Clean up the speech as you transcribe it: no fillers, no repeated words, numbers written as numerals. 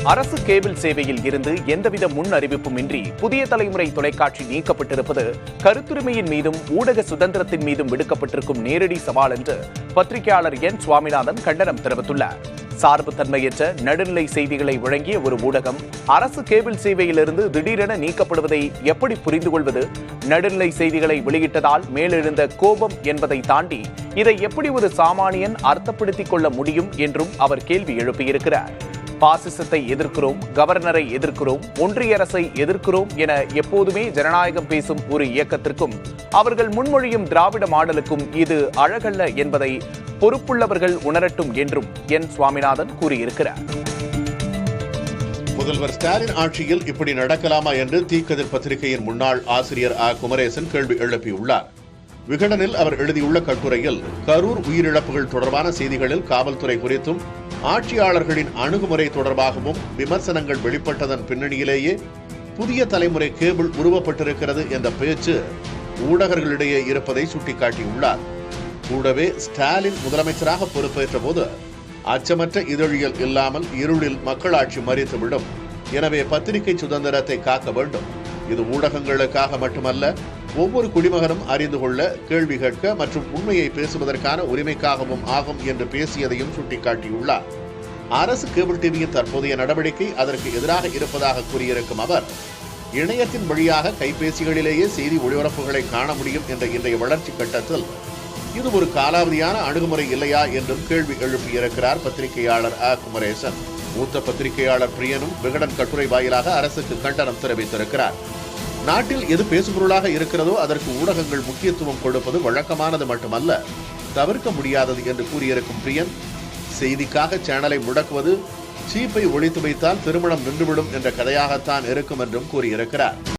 அரசு கேபிள் சேவையில் இருந்து எந்தவித முன் அறிவிப்பும் இன்றி புதிய தலைமுறை தொலைக்காட்சி நீக்கப்பட்டிருப்பது கருத்துரிமையின் மீதும் ஊடக சுதந்திரத்தின் மீதும் விடுக்கப்பட்டிருக்கும் நேரடி சவால் என்று பத்திரிகையாளர் என் சுவாமிநாதன் கண்டனம் தெரிவித்துள்ளார். சார்புத்தன்மையற்ற நடுநிலை செய்திகளை வழங்கிய ஒரு ஊடகம் அரசு கேபிள் சேவையிலிருந்து திடீரென நீக்கப்படுவதை எப்படி புரிந்து கொள்வது? நடுநிலை செய்திகளை வெளியிட்டதால் மேலெழுந்த கோபம் என்பதை தாண்டி இதை எப்படி ஒரு சாமானியன் அர்த்தப்படுத்திக் கொள்ள முடியும் என்றும் அவர் கேள்வி எழுப்பியிருக்கிறார். பாசிசத்தை எதிர்க்கிறோம், கவர்னரை எதிர்க்கிறோம், ஒன்றிய அரசை எதிர்க்கிறோம் என எப்போதுமே ஜனநாயகம் பேசும் ஒரு இயக்கத்திற்கும் அவர்கள் முன்மொழியும் திராவிட மாடலுக்கும் இது அழகல்ல என்பதை பொறுப்புள்ளவர்கள் உணரட்டும் என்றும் என் சுவாமிநாதன் கூறியிருக்கிறார். முதல்வர் ஸ்டாலின் ஆட்சியில் இப்படி நடக்கலாமா என்று தீக்கதிர் பத்திரிகையின் முன்னாள் ஆசிரியர் ஆ. குமரேசன் கேள்வி எழுப்பியுள்ளார். விகடனில் அவர் எழுதியுள்ள கட்டுரையில் கரூர் உயிரிழப்புகள் தொடர்பான செய்திகளில் காவல்துறை குறித்தும் ஆட்சியாளர்களின் அணுகுமுறை தொடர்பாகவும் விமர்சனங்கள் வெளிப்பட்டதன் பின்னணியிலேயே புதிய தலைமுறை கேபிள் உருவப்பட்டிருக்கிறது என்ற பேச்சு ஊடகர்களிடையே இருப்பதை சுட்டிக்காட்டியுள்ளார். கூடவே ஸ்டாலின் முதலமைச்சராக பொறுப்பேற்ற போது அச்சமற்ற இதழியல் இல்லாமல் இருளில் மக்களாட்சி மறித்துவிடும், எனவே பத்திரிகை சுதந்திரத்தை காக்க வேண்டும், இது ஊடகங்களுக்காக மட்டுமல்ல ஒவ்வொரு குடிமகனும் அறிந்து கொள்ள, கேள்வி கேட்க மற்றும் உண்மையை பேசுவதற்கான உரிமைக்காகவும் ஆகும் என்று பேசியதையும் சுட்டிக்காட்டியுள்ளார். அரசு கேபிள் டிவியின் தற்போதைய நடவடிக்கை அதற்கு எதிராக இருப்பதாக கூறியிருக்கும் அவர், இணையத்தின் வழியாக கைபேசிகளிலேயே செய்தி ஒளிபரப்புகளை காண முடியும் என்ற இன்றைய வளர்ச்சி கட்டத்தில் இது ஒரு காலாவதியான அணுகுமுறை இல்லையா என்றும் கேள்வி எழுப்பியிருக்கிறார் பத்திரிகையாளர் ஆ. குமரேசன். மூத்த பத்திரிகையாளர் பிரியனும் விகடன் கட்டுரை வாயிலாக அரசுக்கு கண்டனம் தெரிவித்திருக்கிறார். நாட்டில் எது பேசுபொருளாக இருக்கிறதோ அதற்கு ஊடகங்கள் முக்கியத்துவம் கொடுப்பது வழக்கமானது மட்டுமல்ல, தவிர்க்க முடியாதது என்று கூறியிருக்கும் பிரியன், செய்திக்காக சேனலை முடக்குவது சீப்பை ஒழித்து வைத்தால் திருமணம் நின்றுவிடும் என்ற கதையாகத்தான் இருக்கும் என்றும் கூறியிருக்கிறார்.